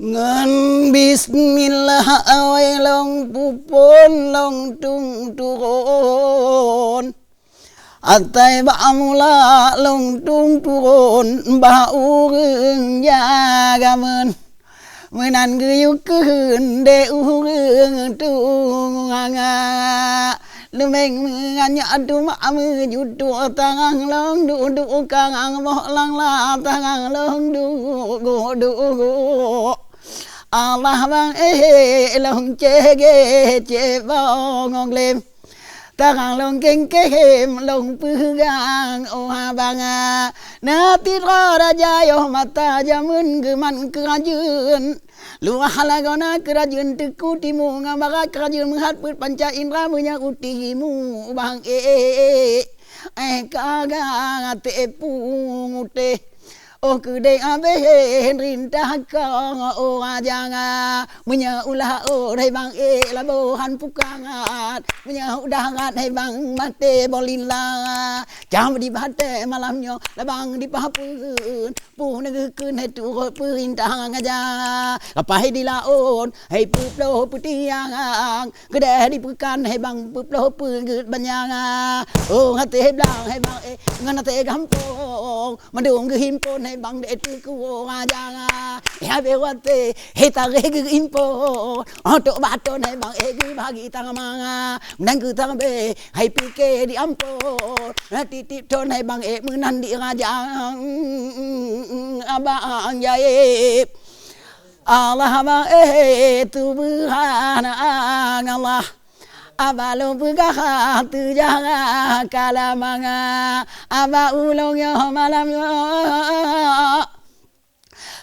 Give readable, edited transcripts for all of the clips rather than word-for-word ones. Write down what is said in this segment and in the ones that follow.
เงินบิสมิลลาห์เอาไว้ลงปุปนลงตุงตุโกนอัตไตบะมุลาลงตุงตุโกนบาอูรึงยากะมันเมื่อนั้นคือยุคืนเดอูรึงตุงงาlu meng nganya adu ma mu judu tangang long du du kangang mo lang la tangang long du go du Allah bang long chege che bong lem tangang long keng kem long pugang o bang na ti ra raja yo mata jamun ke man kerajun lu halagona kerajun teku timu ngamara kerajun menghat put panca indra punya utimu bang kaga te pungute oh kude abe rintah ka oh ajanga punya ulah oh hai bang labohan pukangat punya udangat hai bang mate bolila jam di bate malamnya labang di pahapun puh negkeun hai tu perintah ngaja apa hai di laon hai puplo putiang gede di pukan hai bang puplo peungeut banyang oh hate blang hai bang ngana te gampong madung ge himpon hai bang de tu ku ajang ya bewate he ta ge impo auto baton hai bang ge bagi tang manga nang ku tang be hai pike di ampo titip ton hai bang menan di ajang abang jaib Allah bang Tuhan Allah abalong pegah tu jangan kalamanga aba ulong yo malam yo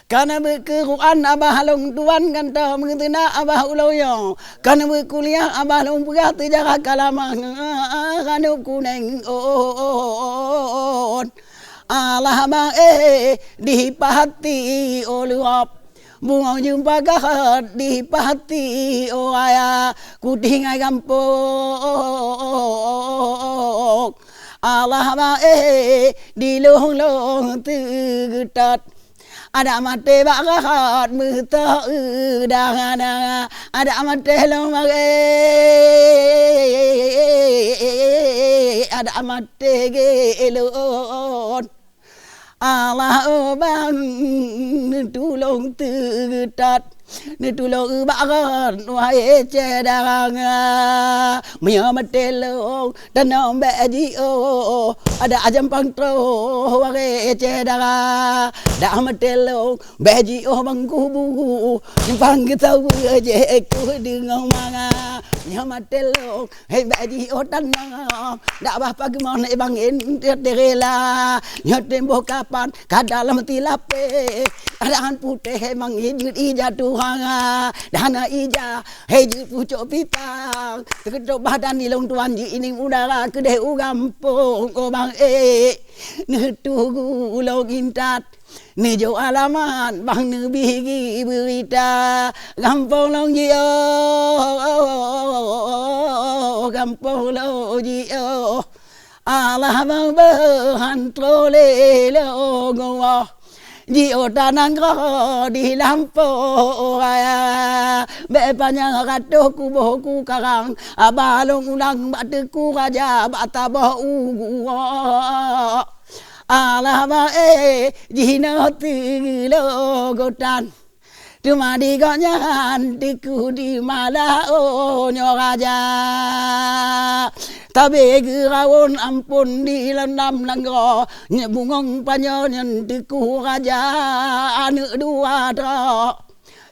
kana berkeruan abah long tuan kanta mengentina abah ulong yo kana berkuliah abah long pegah tu jangan kalamanga kana kuneng on Allah bang dipahati oluap bunga jumpa gahat di pati oh ayah kudingai gampong Allah ma di long tegetat ada mate bagahat muta udang ada mate long ada mate gelon Allah bang tulung tegetat ni tulung bagan wahai cedang mia matelong tanam baji oh ada ajam pangtro wahai cedang dah matelong baji oh mangkubu pang tau je ku dengang manga mia matelong hey baji oh tanam dak bah pagmon bang en derela nyotem bokapan kadalam tilape adaan putih mangin ija Tuhan dana ija hei pucuk pipang terkedok badan ni long tuan ji ini udara kedeh ugampung ko bang netu long intat ni jo alaman bang ne bigi berita gampong long ji gampong long ji Allah bang berhan trole lo ngoh di otanang ko di lampo aya be panjang kado ku boku karang abalong ulang bateku raja batabo Allah ba jina tilo gotan cuma di gonyan tiku di mala nyo raja tabe gerawon ampun di landam langgo nyebungong panyon tiku raja anu dua dra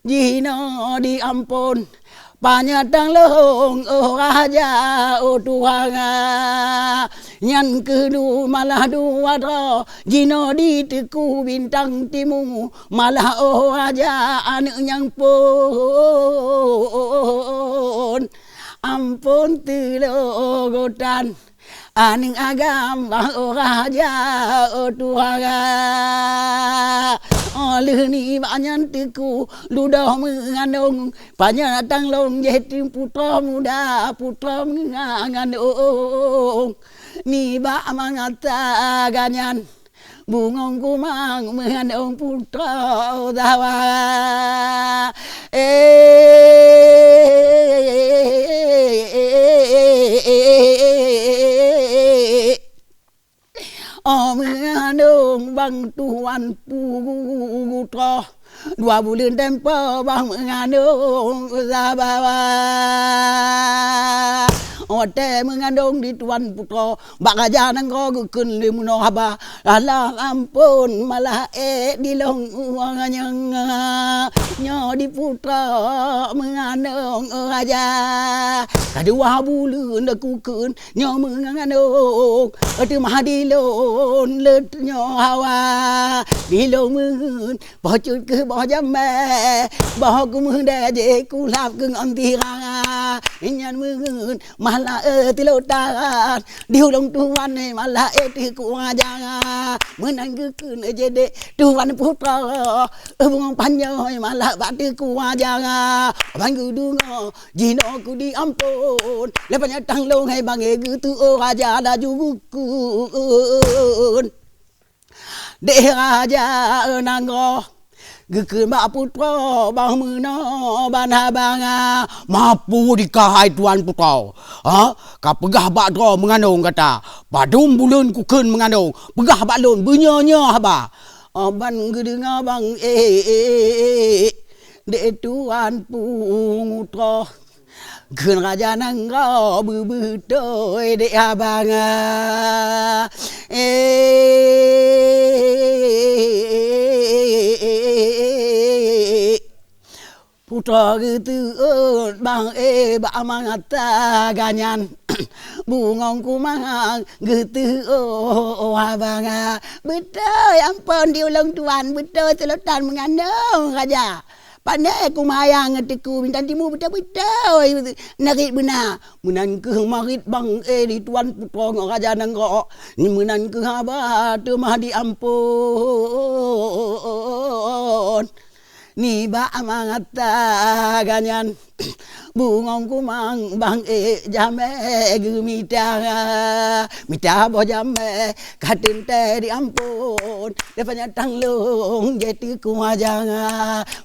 jino di ampun panyatang long raja Tuhan nyan kedu malah dua dra jino di tiku bintang timu malah raja anu nyang pun ampun tilogotan aning agam raja Tuhan oleh ni banyak tiku ludah mengandung banyak datang long jetim putra muda putra mengandung ni ba mangata ganyan bungong kumang mengandung putra dawa tuan putra 2 bulan tempo bang mengandung sabawa ote mengandung di tuan putra bak raja nang ko gukun limuno haba alah ampun malah di long nyang nyo di putra mengandung raja kadua bulan dak kukun nyo mengandung atu mahadilon let nyo hawa dilong mun bocut ke boh jame boh ku mun da je ku lap ke ngon tira nyan mun malah tilotan diu long tuan ne malah ti ku aja menang ke kun je de tuan putra bung panjang malah bati ku aja bang dungo jino ku di ampun lepanya tang long hai bang e tu raja da jugukun de raja nanggo Gekun bak putra bang meno ban habanga mapu dikahai tuan putra ka pegah bak dro mengandung kata padum bulan kukun mengandung pegah bak lon bunyonya haba ban gedenga bang de tuan putra Kun raja nanggo bebetoi de abanga putra gitu bang bak mangata ganyan bungong kumang gitu abanga betoi ampun diulang tuan betoi selotan mengandung raja pandai aku mayang ngetiku minta timu betul-betul narik benar menan ke marit bang di tuan putra ngok raja nangko ni menan ke haba tu mah diampun ni ba mangata ganyan bungong kumang bang jame gemita mita bo jame katin te diampun lepanya tanglung jeti ku ajang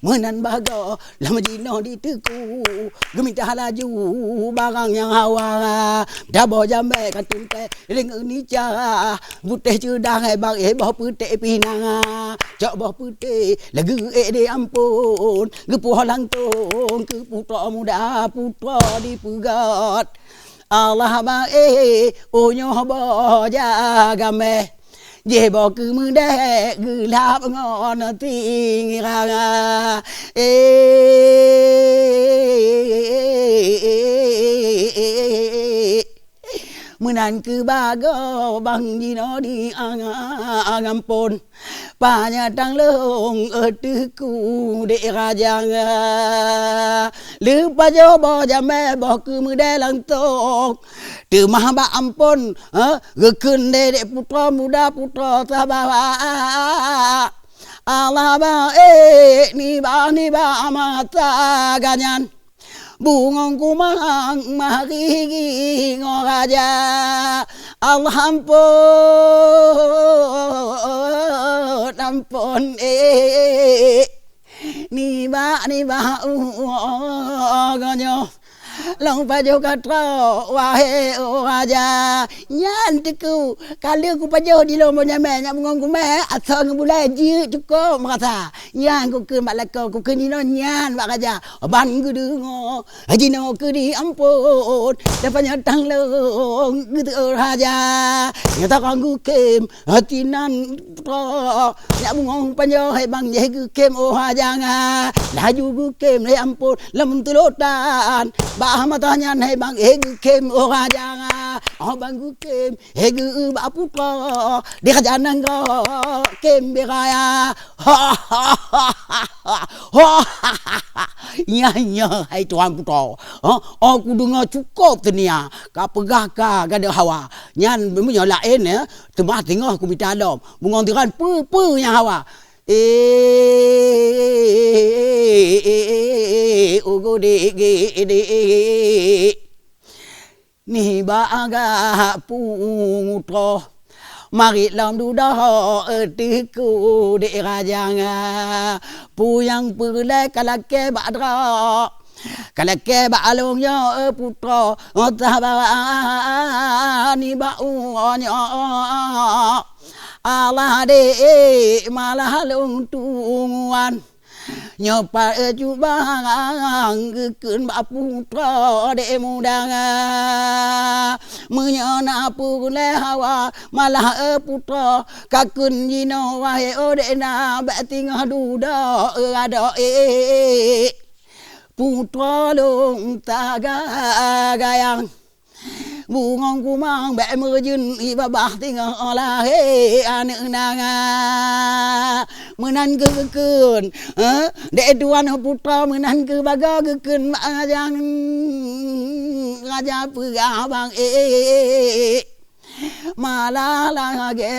menan bago lama jino diteku gemita laju barang yang hawa da bo jame katin te ling ni cha putih cudang bang bo putih pinang cok bo putih lagu diampun gepuh langtung ke putra muda putra dipegat Allah bang onyo bo jagame je bo ke muda gelap ngon tingira menan ke bago bang jino di angampun panya tang long etuku de raja lupa jo bo jame bo ke muda lang tok tu mah ba ampun gekun de putra muda putra sabawa Allah ba ni ba mata ganyan bungong kumang mahigi ngoraja Allah ampun ni ba ganyo long pajo katra wahe raja nyan tiku kali ku pajo di lomo nyame nyam ngong kume asang bulai ji cukup merasa nyan ku ke malako ku ke nino nyan bak raja ban gudungo ajino ke di ampun dapanya tang long gitu raja nyata kanggu kem hatinan pro nyak ngong pajo hai bang je ku kem raja laju ku kem le ampun lem tulotan matanya hai bang kem raja bang kem ba putra di kajanan go kem beraya nya hai tuan putra aku dengar cukup tenia ka pegah ka gada hawa nyan mempunyai lain temah tengah aku minta dom bungon tiran pu yang hawa ugo de ni baga putra mari lam duda etiku de raja puyang pulai kalake badra kalake ba alongnya putra tabani ba onyo Allah de malah lungtungan nyopa jubang gekeun baputra de mudang menyana pule hawa malah putra kakun jino wae odena bating duda ada putra long taga gayang bungong kumang bẹ mưa dün iba bah tinggal olah ane nanga menan keun de duan putra menan ke baga keun ajang aja pega bang malah lagi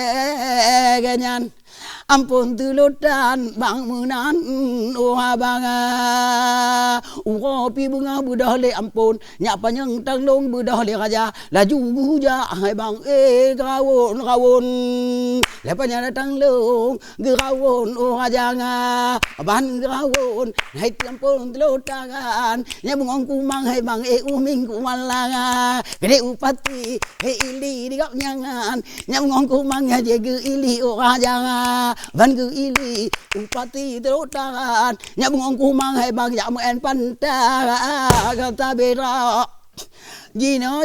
ganyan ampun tulutan bang menan bang ngopi bunga budah le ampun nyapa nyeng tanglong budah le raja laju buja hai bang gawon lepas datang long gawon raja ban gawon hai ampun tulutan nya bungong kumang hai bang uming kumalanga gede upati he ili digap nyangan nya bungong kumang ya jege ili raja van gu ili upati terotan nya bungong kumang hai bang ya en panta kata bera jino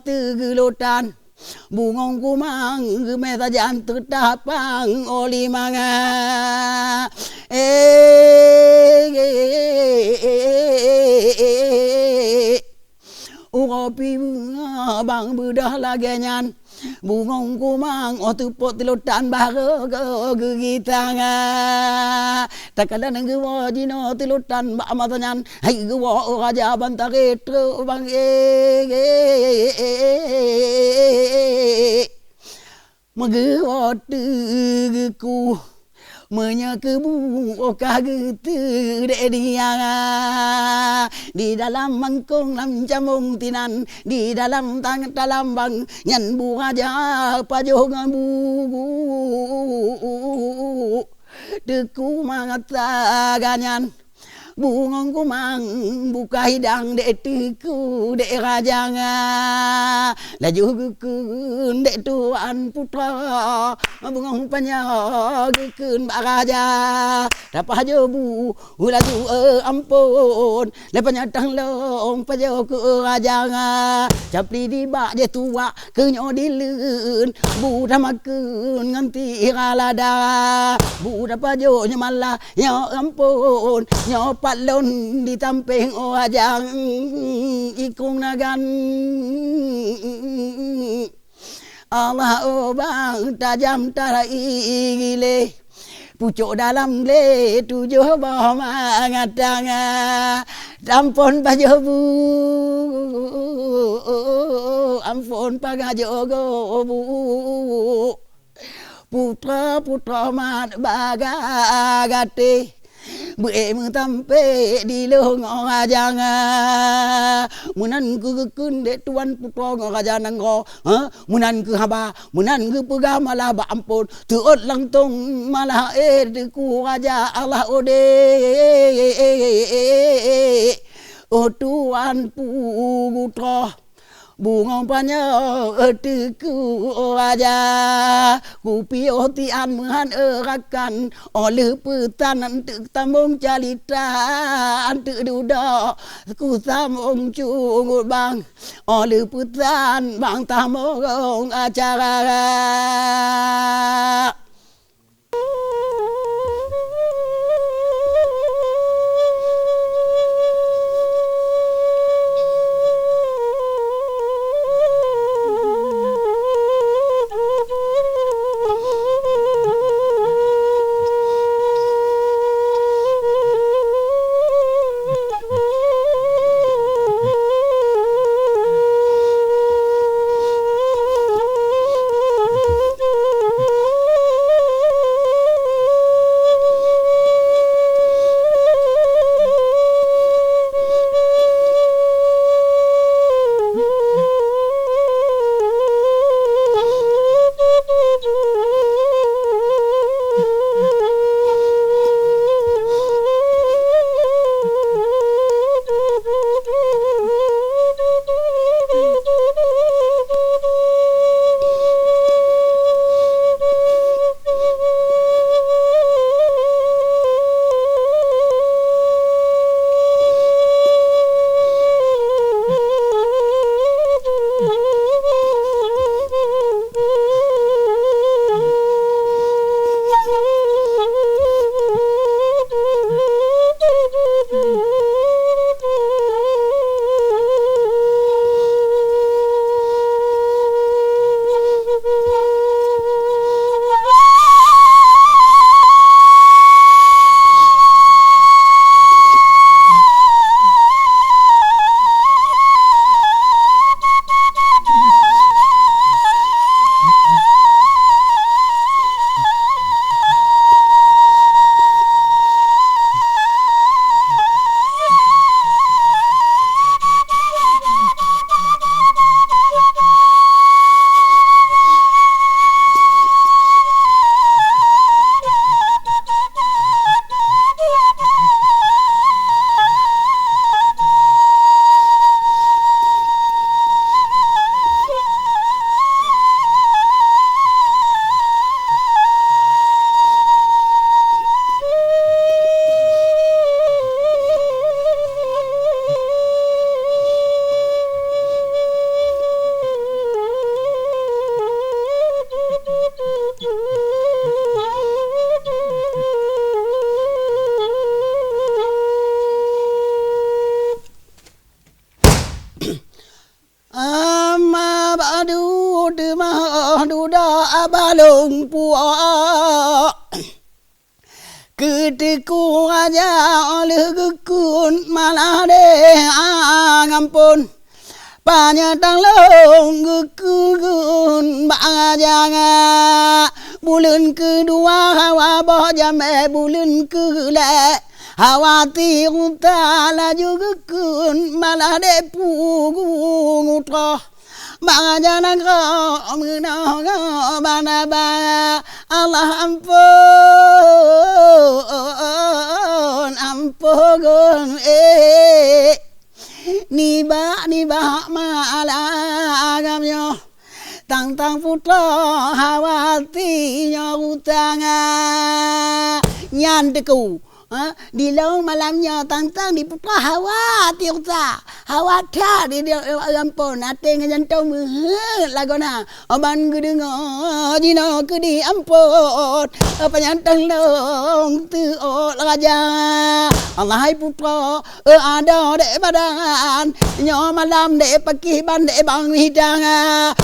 tu gelotan bungong kumang gemeta jam tertapang oli manga ngopi bunga bang budah lagi nyan bungong kumang otupot tilutan baru gigitang takala nang gua jino tilutan ba matanyan hai gua raja bantare tru bang magwa ku menyakebu kagetu de dia di dalam mangkung lam jamung tinan di dalam tang dalam bang nyan bu aja pajongan bu deku mangata ganyan bungong kumang buka hidang de tiku de rajanga laju gekun de tuan putra bungong panya gekun bak raja dapat jobu laju ampun lepanya tanglong pajo ke rajanga capli di bak je tua kenyo dileun bu damakun nganti ralada bu dapajo nyamala ya ampun nyo palon di tamping ajang ikung nagan Allah bang tajam tarai gile pucuk dalam le tujuh bawah mangatang ampun pajobu ampun pagajogo bu putra mat bagagate bue mentampe di long ajang munan ku kun de tuan putra ngaja nanggo munan ku haba munan ku pega malah ba ampun tuot langtung malah ku raja Allah ode tuan putra bungong panya eteku aja kupio tian mengan erakan oleh petanan tek tambung calita antek duda ku tambung cungut bang oleh petan bang tambung acara balung puak Ketiku aja oleh kekun malah deh ngampun Panyatang long kekun bangajang bulan kedua hawa boh jame bulan kele hawati utala juga kekun malah deh pugung utroh Bangajang kau menang mana ba Allah ampun ni ba malagamnya tang putra hawati utang nyandeku di laung malamnya tang di putra hawati utang hawata di ampun ate ngajantau lagona oban gedengo jino kedi ampun penyantang long tu raja Allah hai putra ada dek badan nyo malam dek pagi ban dek bang hidang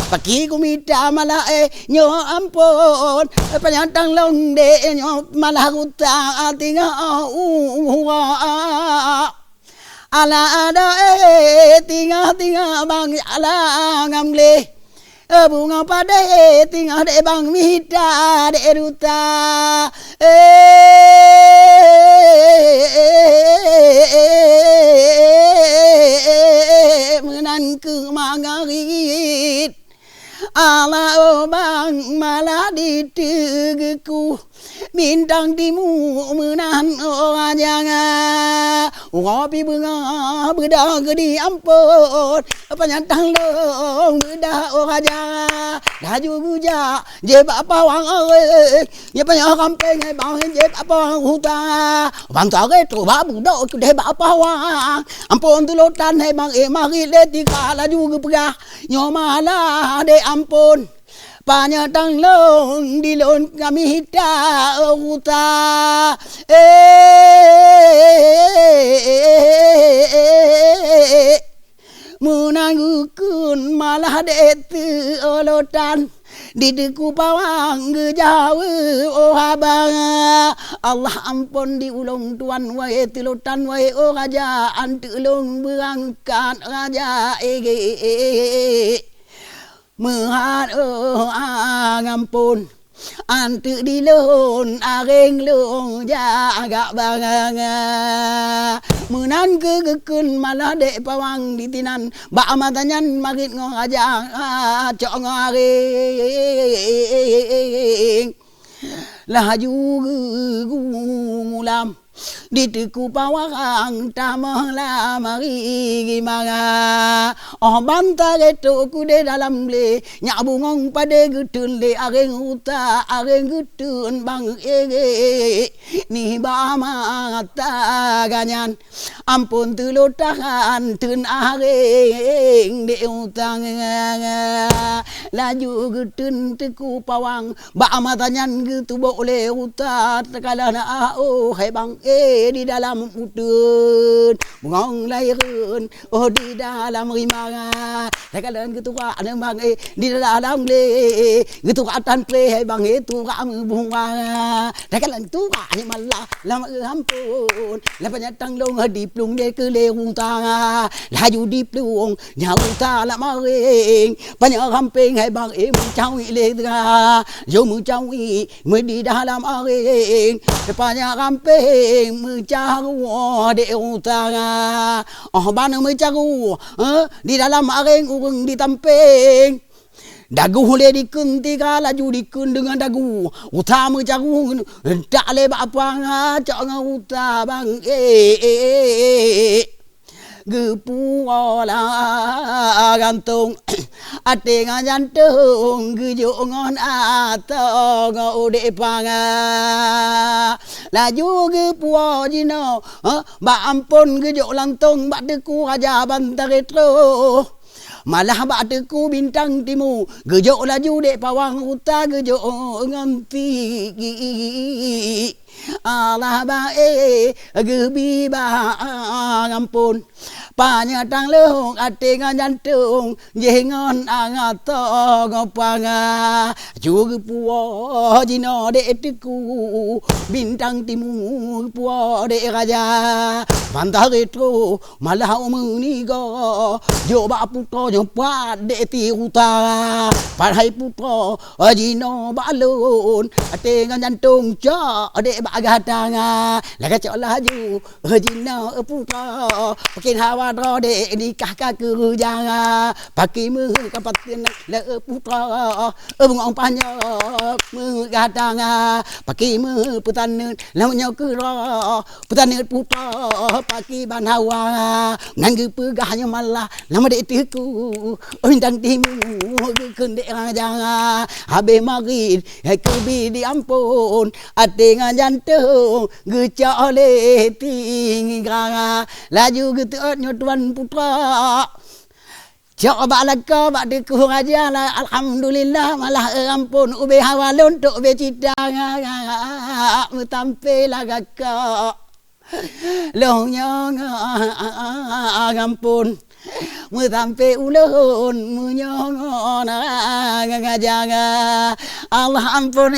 pagi kumita malah nyo ampun penyantang long dek nyo malah utang tinggal ala ada tinggal bang ala ngamle bunga pada tinggal de bang mita de ruta menan ke mangarit ala bang malah ditegeku bintang timu menan jangan ngopi bunga beda gede ampun penyantang long beda raja laju buja je apa wang ye panya kampeng bang je apa huta bang tage tu ba budo de apa wang ampun tu lotan hai bang mari le tika laju gepegah nyomala de ampun Panyatang long di lon kami hita uta munangukun malah detu olotan di deku pawang gejawe abang Allah ampun di ulung tuan wae tilutan wae raja antulung berangkat raja Mehan ngampun antu di lon areng long jaga banganga menan kekun malah dek pawang ditinan ba matanyan marit ngaja cok ngareng laju ngulam ditiku pawang tamala mari gimana banta geto kude dalam le nyabungong pada gutun le areng uta areng gutun bang ni ba mata ganyan ampun tulotahan tun areng de utang laju gutun tiku pawang ba matanyan gitu boleh uta tekalana hai bang di dalam udun bungong lairun di dalam rimangan tekalan gitu ka bang di dalam le gitu ka tan ple hai bang itu ka bunga tekalan tu ka ni malah lam ampun la penyatang long di plung de ke le utang laju di plung nyau ta la maring banyak kamping hai bang mencawi le ga yo mencawi di dalam aring banyak kamping mencaru de utara bana mencaru di dalam areng urang di tamping dagu hule dikun tiga laju dikun dengan dagu utama mencaru tak le apa cak uta bang gepuala gantung ate ngajantung gejongon atong ode panga laju gepuo jino ba ampun gejo lantung ba deku aja bantaretro malah batuku bintang timur gejok laju dek pawang huta gejok nganti Allah bae gebi bang ampun panyatang lehong ate nganjantung jengon angato ngopanga juga puo jino de etiku bintang timur puo de raja mantah retro malah umunigo joba puto jopa de ti utara parhai puto jino balon ate nganjantung cha de bagatanga laga cok laju jino puto pakin hawa dro de nikah ka kerjang pakai mu kapatin le putra bungong panyo mu gadang pakai mu putan lamnya kera putan putra pakai ban hawa nang pegahnya malah lama de tiku undang timu kende jang habe magid kebi diampun ate nganjantung gecale tinggal laju gitu tuan putra cak balaka bak deku aja lah alhamdulillah malah ampun ube hawalun tok be cidang mutampe lagaka lohnya ampun mutampe ulun munyong ngajang Allah ampun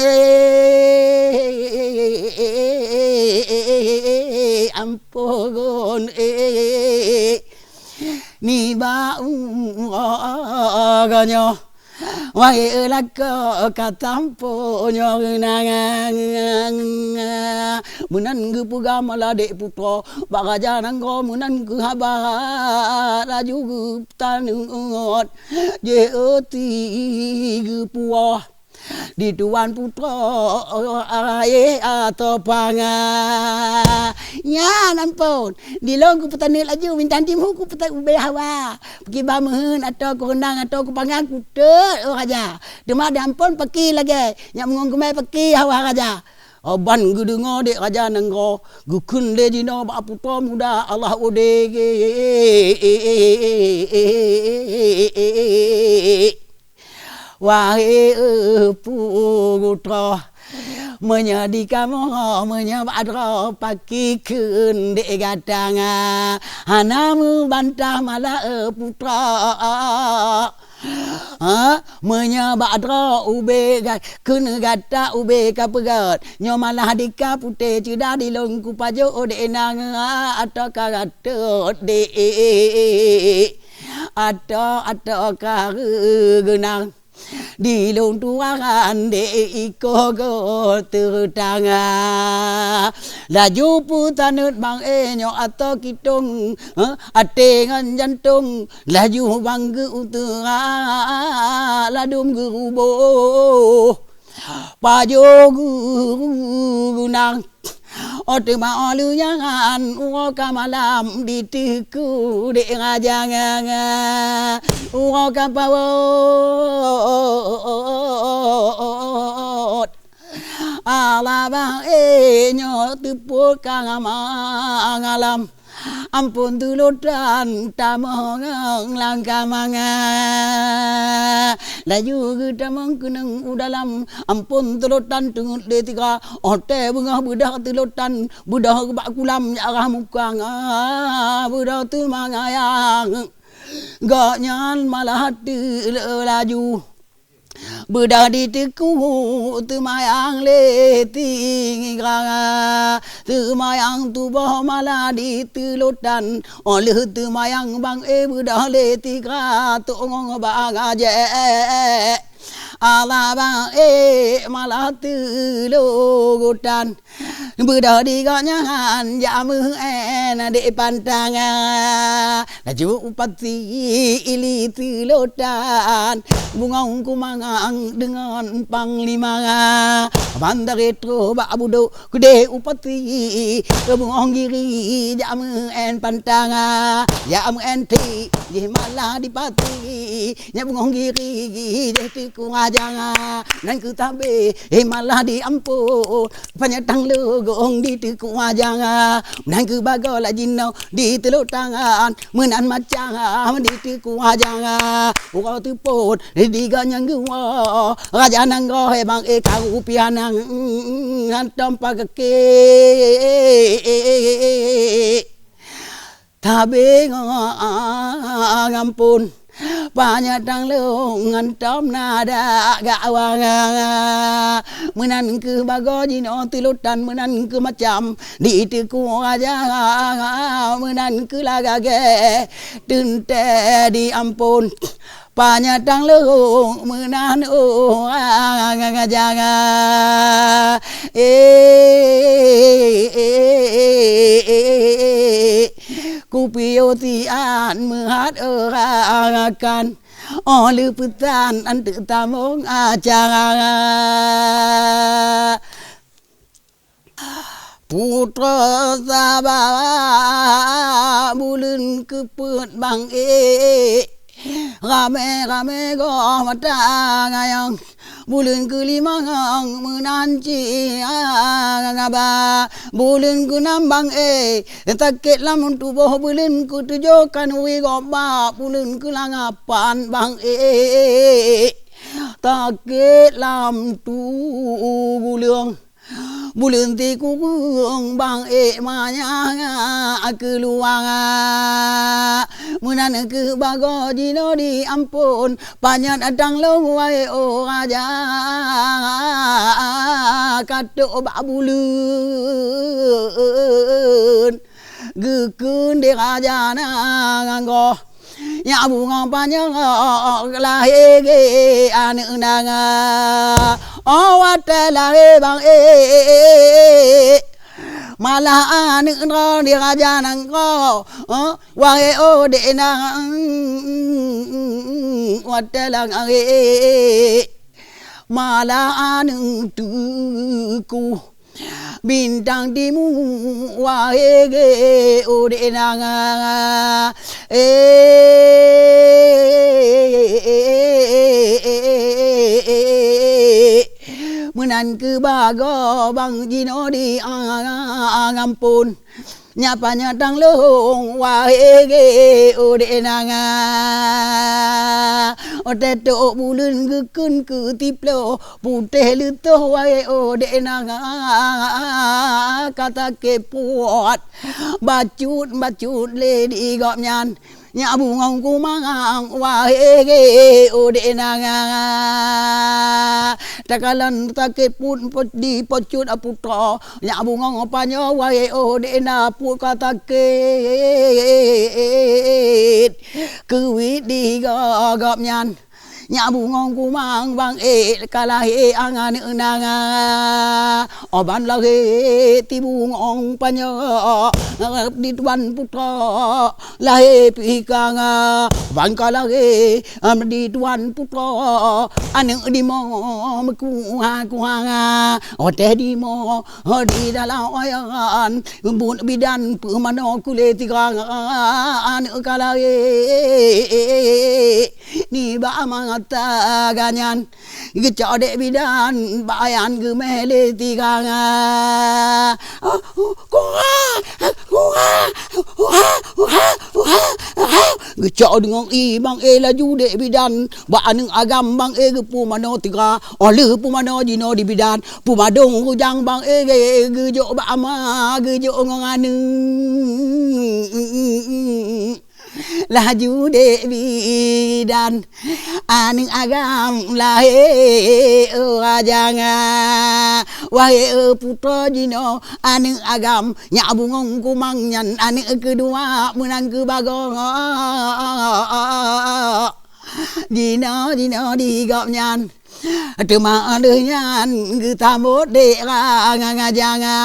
ampun ni ba ganyo wae laka katampo nyornang munan gu pugama la de putra bagaja nang go munan gu haba laju gu tanungot je oti gu puah di tuan putra atau panga ya nampun di long ku petani laju minta timu ku petai ube hawa pergi bamen atau ku rendang atau ku pangang ku tek raja dema dampun pergi lagi nyak mengong kumai pergi hawa raja oban gu dengo dek raja nenggo gu kun le jino ba putra muda Allah ode wahai putra menyedihkan menyabadra pakikeun dek gadang hanamu bantah malah putra menyabadra ube kun gata ube kapegat nyomalah dika putih cida di longku pajo de nang atau kagatot de atau kagenang di lung tuangan de iko go tertanga laju putanut bang enyo atau kitung ate ngan jantung laju bang ge utara ladum gerubo pajo gunang ote ma alu jangan uoka malam ditiku de ngajang uoka pawot ala bang enyo tepuk kang alam ampun tulutan tamong langka manga laju tamong kuneng udalam ampun tulutan tungut letika ote bunga budak tulutan budak bak kulam arah mukang budak tu mangayang gak nyan malah hati laju budak ditiku temayang leti temayang tubuh malah ditelutan oleh temayang bang budak leti katong bang aje ala bang malah telutan budak diganyangan jamu de pantang laju upati ili telutan bungong kumangang dengan panglima bandar itu bak budo gede upati bungong giri jamu pantang jamu enti je malah dipati nya bungong giri je tiku ngajang nan ku tabe malah diampu panyatang lu gong di tiku ngajang nan ku bago la jinno di teluk tangan menan macam di tiku ajang ora teput di ganyang gua raja nanggo bang karu pianang antam pagake tabe ngampun banyak tang leungan tom nada gawang menan ke bago jino tilutan menan ke macam di tiku aja menan ke lagage tente di ampun banyak tang leung menan ngajaga Kupio tian mehat akan oleh putan antu tamong acara putra sabah bulan keput bang rame go mata ngayang bulan kelima menanci ngaba bulan keenam bang takit lamun tubuh bulan ketujuh kan wi goba bulan kelangapan bang takit lam tu bulan tiku bang manya keluang menan ke bago dino di ampun banyak adang long wae aja kato ba bulan gekun de raja nganggo nya bunga panjang lahege anu nanga awate lahe bang malah anu no di raja nangko wae de nang wate lang malah anu tuku bintang timu wahege ode nanga menan ke bago bang jino di ngampun nyapanya tang leung wahege ode nanga ode to bulan gekun ke tiplo putih lutuh wae ode nanga kata ke puat bacut le di gop nyan nya bungong kumangang wahege ode nanga takalan takit pun di pocut aputra nya bungong panyo wae ode na pu kata ke kuwi di gop nyan nya bungong kumang bang kalahe angan nanga oban lahe ti bungong panyo di tuan putra lahe pikang bang kalahe di tuan putra anu di mo kuhanga ote di mo di dalam oyan bun bidan pemano kule tiga anu kalahe ni ba mangata ganyan gecode bidan bayan gemele tiga gecode ngong i bang laju de bidan ba aneng agam bang gepu mano tiga ole pu mano jino di bidan pu madong hujang bang gejo ba ama gejo ngong aneng laju de bidan aning agam lahe ajanga wae putra jino aning agam nya bungong kumang nyan aning kedua menang ke bagong dino di gop nyan Tuma nyan gitamot de ngajanga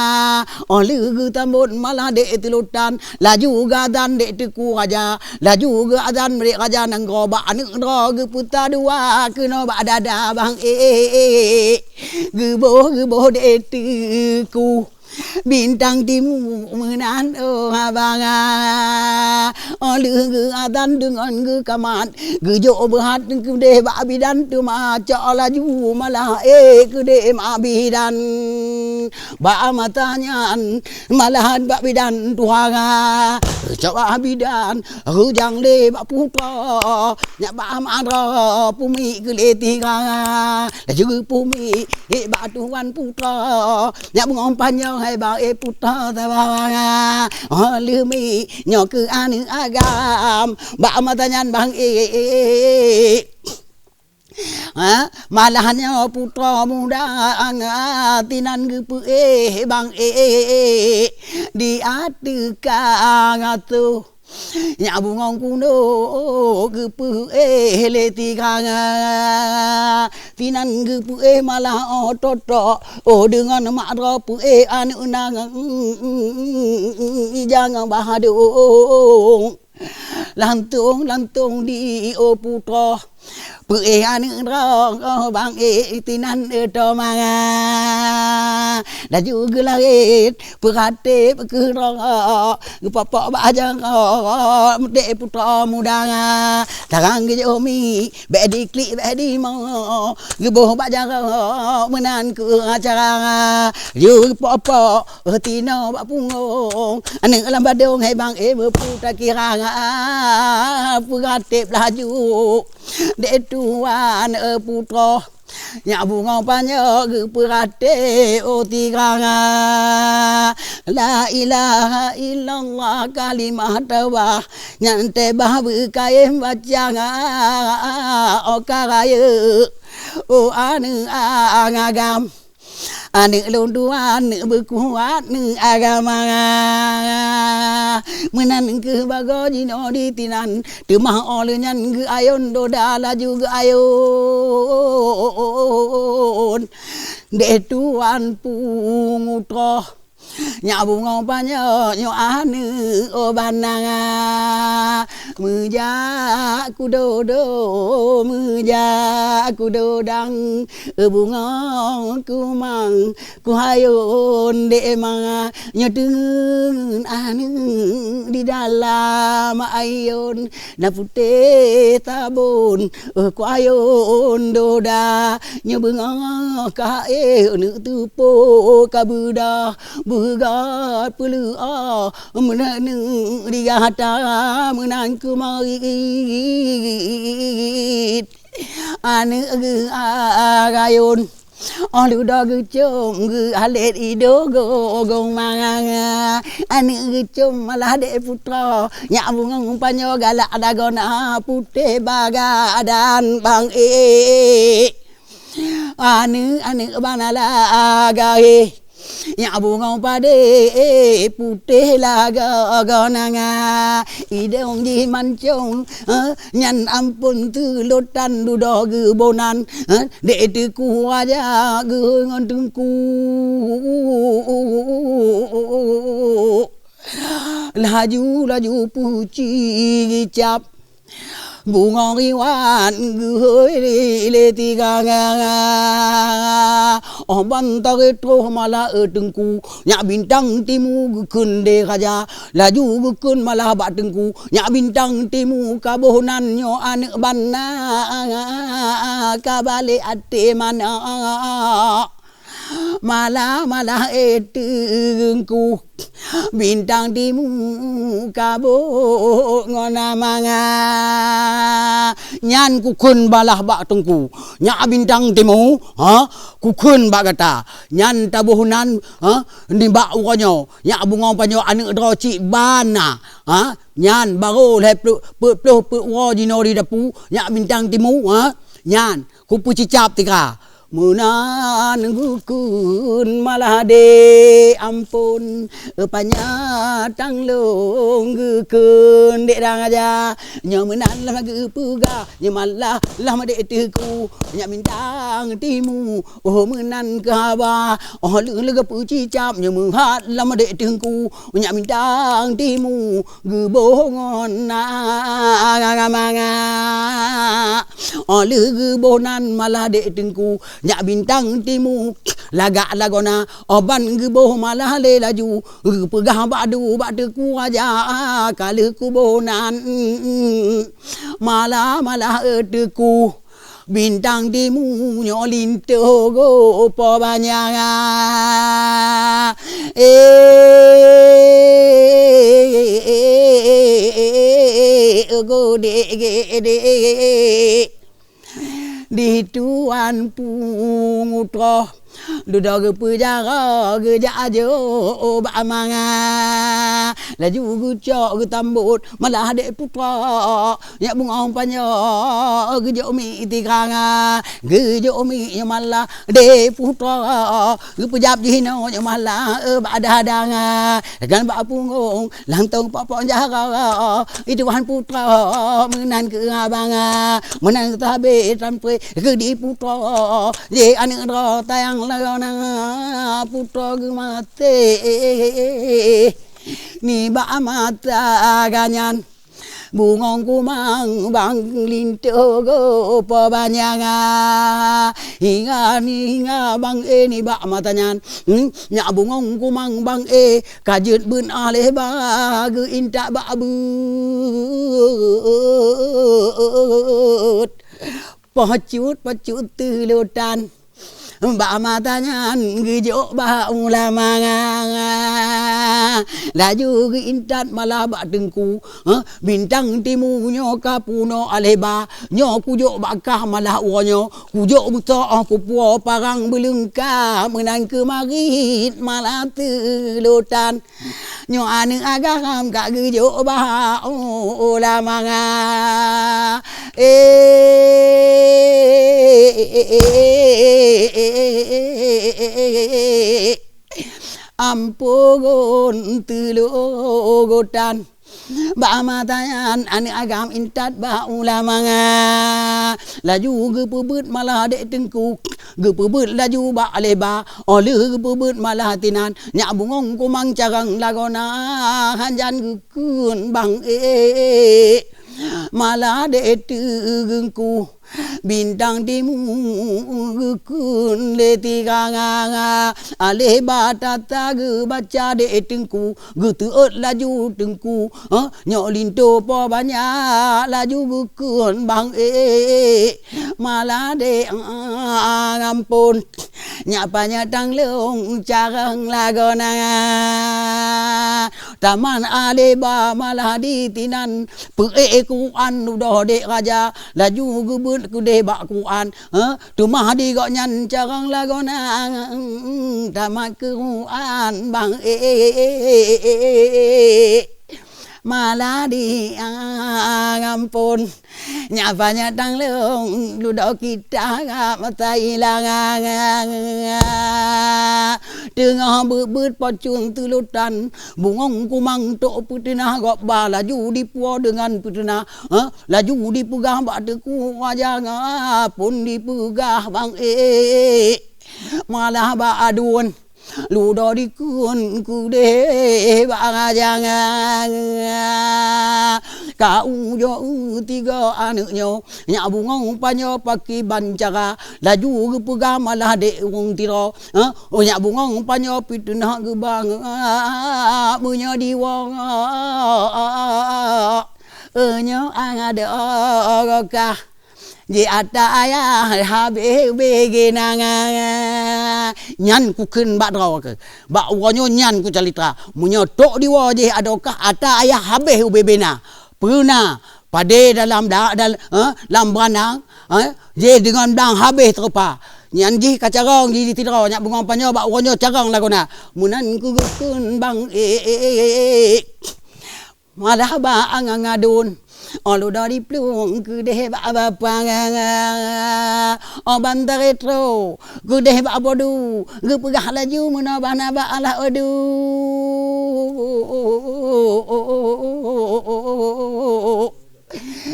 only gitamot malah de tilutan laju gadan de tiku aja laju gadan mereka aja nanggo ba anu ro puta dua keno ba dada bang gebo de tiku bintang timu menan abanga oleh adan dengan kamat gejo berhat gede ba bidan tu ma laju malah gede ma bidan ba matanya malahan ba bidan tuanga coba bidan hujang le ba putra nya ba madra pumi keleti ga la juga pumi ba tuan putra nya bungong panjang hai ba putra ta ba lumi nyo ke anu agam ba matanya bang malahannya putra muda tinan gepu bang di atukang atu nyabungong kuno gepu leti kang tinan gepu malah toto dengan makro pu anu nang jangan bahadung lantung di putra anu rong bang tinan do manga da juga langit perhati perkerong papa bajang de putra muda tarang ge omi bedi klik bedi mo geboh bajang menan ke acara ju papa tino bak pungong anu lam badong hai bang putra kirang perhati laju de tuan putra nya bunga panyo ge perhati tiganga la ilaha illallah kalimah tawah nyante babu kaim bacanga okaraye anu angagam anu lunduan anu berkuat anu agama menan ke bago jino di tinan temah olenyan ke ayon doda laju ke ayon de tuan pungutra nyabung panyo nyo anu obananga meja kudodo meja kudodang bunga kumang kuhayon de manga nyedeng anu di dalam ayon na putih tabun kuhayon doda nyebunga kae nu tupo kabuda bugat pelu menang di hata menang kemarit anu agayon alu dah gecom ge alet ido gong manga anu gecom malah de putra nyak bungang panyo galak dagona putih bagadan bang anu banala gae nya bunga pade putih laga gonanga idong di mancung nyan ampun tu lotan dudo ge bonan de tu ku aja ge ngantungku laju puci cap bunga riwan geuy le tiga bantar tro malah tengku nyak bintang timu gekeun de raja laju gekeun malah bak tengku nyak bintang timu kabohnan nyo anek banna kabale ate mana malah etengku bintang timu kabo ngona manga nyan kukun balah bak tengku nyak bintang timu kukun bak kata nyan tabuhunan ni bak uronyo nyak bunga panyo anek droci bana nyan baru le pe wo jino di dapu nyak bintang timu nyan kupu cicap tika munan gukun malah de ampun panyatang long gukun dek dang aja nyamunan lah gepuga nyamalah lah made teku nyak bintang timu menan kaba le gepu cap nyamuhat lah made teku nyak bintang timu gebongon ngamanga le gebonan malah dek teku nyak bintang timu lagak lagona oban geboh malah le laju pegah badu teku aja kali kubonan malah teku bintang timu nyolinto go po banyak go de di tuan pungutra duda ge pujara ge jajo ba manga laju ge cok ge tambut malah dek putra ya bunga panyo ge jo mi tikanga ge jo mi malah dek putra ge pujap jino malah ba dadanga gan ba punggung lantong papa jara itu han putra menan ke abanga menan tabe sampai ke di putra je ane ro tayang lagana putra ge mate ni ba mata ganyan bungong kumang bang linto go po banyanga hinga bang ni ba matanyan nya bungong kumang bang kajut bun ale ba ge inta ba but pacut tulutan ba matanya gejo ba ulama laju ge intat malah ba dengku bintang timu nyo kapuno aleba nyo kujo bakah malah wonyo kujo buto ku puo parang belengka menang kemarit malah tulutan nyo ane agam ka gejo ba ulama ampun telogotan ba matayan ane agam intat ba ulama laju ge pebut malah dek tengkuk ge pebut laju ba leba ole ge pebut malah tinan nyak bungong kumang carang lagona hanjan gekun bang malah dek tegengku bintang timu kun le tiganga ale batata ge baca de tengku ge teut laju tengku nyok linto po banyak laju bukun bang malah de ngampun nyapanya tang leong carang lagona taman ale ba malah ditinan pe ku an udah dek raja laju gebut ku de bak kuan tu mah di gok nyan carang lagona tamat kuan bang malah di ngampun nyapanya tang leong ludo kita mata ilang tengah berbet pocung tulutan bungong kumang tok putena gok ba laju dipuo dengan putena laju dipegah bak teku wajang pun dipegah bang malah ba adun ludo dikun kude ba jangan kau jo tiga anaknya nyak bungong panyo paki bancara laju gepega malah dek wong tiro nyak bungong panyo pituna gebang munyo diwong nyo angada okah di ata ayah habe begenanga nyan ku keun bak draw ke bak wonyo nyan ku calitra munyo tok di waje adokah ata ayah habe bebena puna pade dalam dalam branang je dengan dang habe terpa nyan ji kacarong ji tidro nyak bungong panyo bak wonyo carong lagona munan ku keun bang malah ba angadun olu dari plung kude ba bapang oban retro kude ba bodu gu pegah laju menabana ba ala odu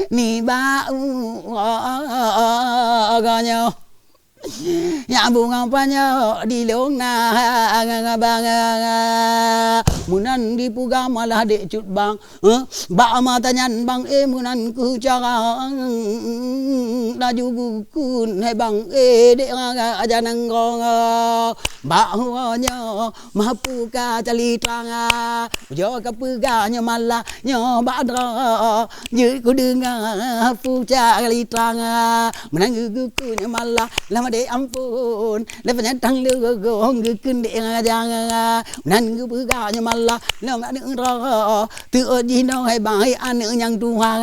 ni ba aganyo ya bunga panyo di long na bang munan dipuga malah dek cut bang ba matanyan bang munan ku carang laju gukun hai bang dek ajanang gong ba nya mapuka cali tranga jo kapuganya malah nyo badra như ku dengar pu cali tranga menang gukun malah lama dek ampun lepas tang lu gong gukun dek ajang nan kapuganya malah lama dek ra tu di no hai bang an yang tuang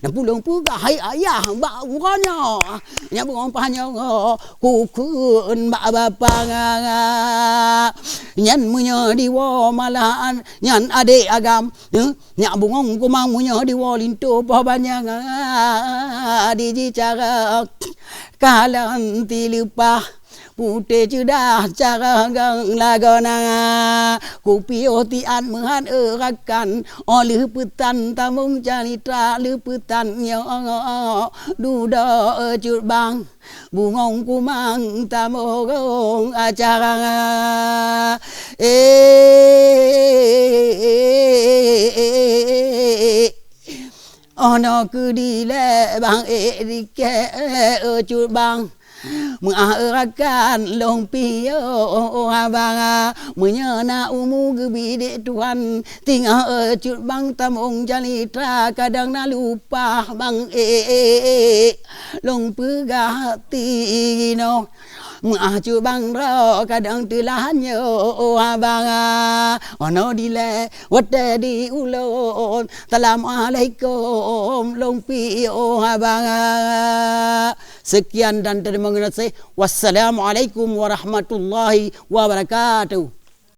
na pulong puga hai ayah ba uanya nya bong panyo ku kun ba bapa nyan munyo di wo malahan nyan ade agam nya bungong kumang munyo di wo linto pa banyang di ji cara kalan ti lupa pute judah cara gang lagona kupio ti an mehan erakan oleh putan tamung janitra luputan nyo duda cut bang bungong kumang tamogong acara ono kudile bang erike cut bang mengaerakan long pio abang menyana umu gebide Tuhan tinggal cut bang tamung jalitra kadang na lupa bang long pegati no cut bang ro kadang telanyo abang ono dile wate di ulon assalamualaikum long pio abang. Sekian dan terima kasih. Wassalamualaikum warahmatullahi wabarakatuh.